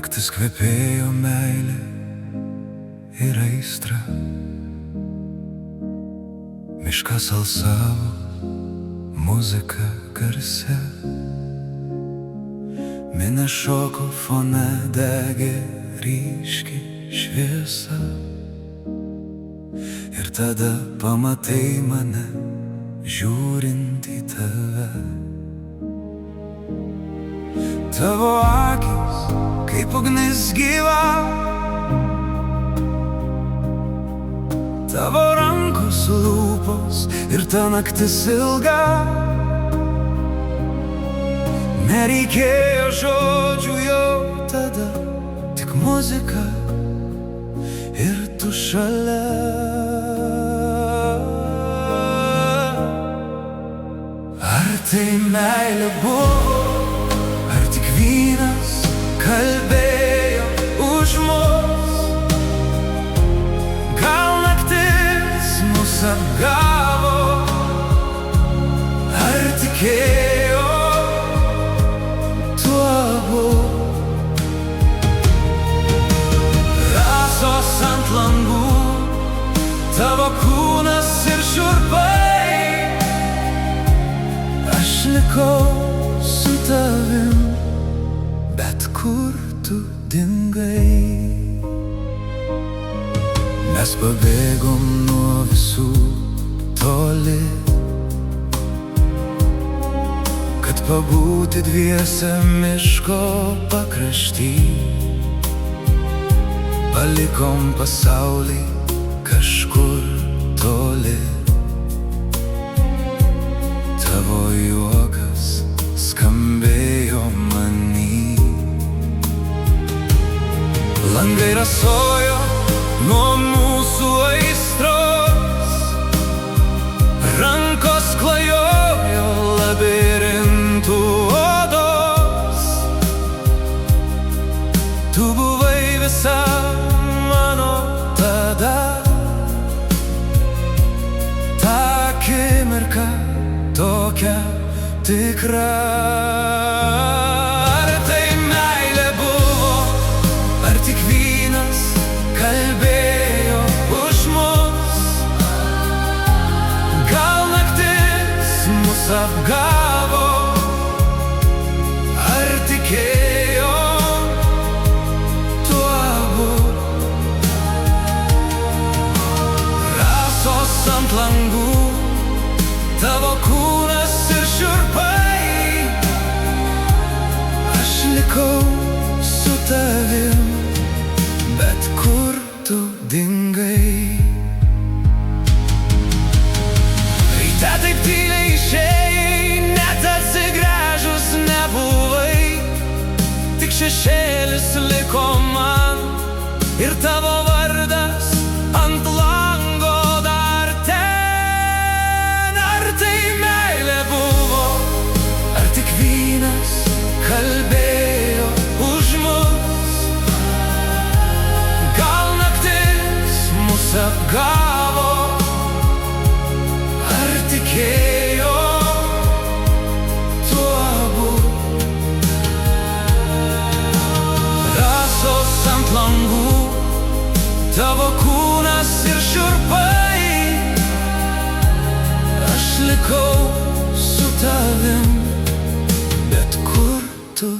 Naktis kvepėjo meilė ir aistra, miškas alsavo muzika garse, minia šoko fone degė ryški šviesa. Ir tada pamatai mane žiūrint į tave. Tavo akys kaip ugnis gyva, tavo rankos lūpos ir ta naktis ilga. Nereikėjo žodžių jau tada, tik muzika ir tu šalia. Ar tai meilė buvo, ar tik vynas kalbėjo už mus? Gal naktis mus apgavo, ar tikėjo tuo abu? Rasos ant langų, tavo kūnas ir šiurpai. Aš likau su tavim, bet kur tu dingai? Mes pabėgom nuo visų toli, kad pabūti dviese miško pakrašty. Palikom pasaulį kažkur toli. Tavo juokas skambėjo many. Langai rasojo nuo mūsų aistros, rankos klajojo labirintų odos. Tu buvai visa mano tada, ta akimirka tokia tikra. Ar tai meilė buvo, ar tik vynas kalbėjo už mus? Gal naktis mus apgavo, ar tikėjo tuo abu? Rasos ant langų, tavo kūnas ir šiurpai. Aš likau su tavim, bet kur tu dingai? Ryte taip tyliai išėjai, net atsigręžus nebuvai. Tik šešėlis liko man ir tavo vardas ant lango dar ten. Ar tai meilė buvo, ar tik vynas kalbėjo už mus? Gal naktis mus apgavo, ar tikėjo tuo abu? Rasos ant langų, tavo kūnas ir šiurpai. Aš likau su tavim, bet kur tu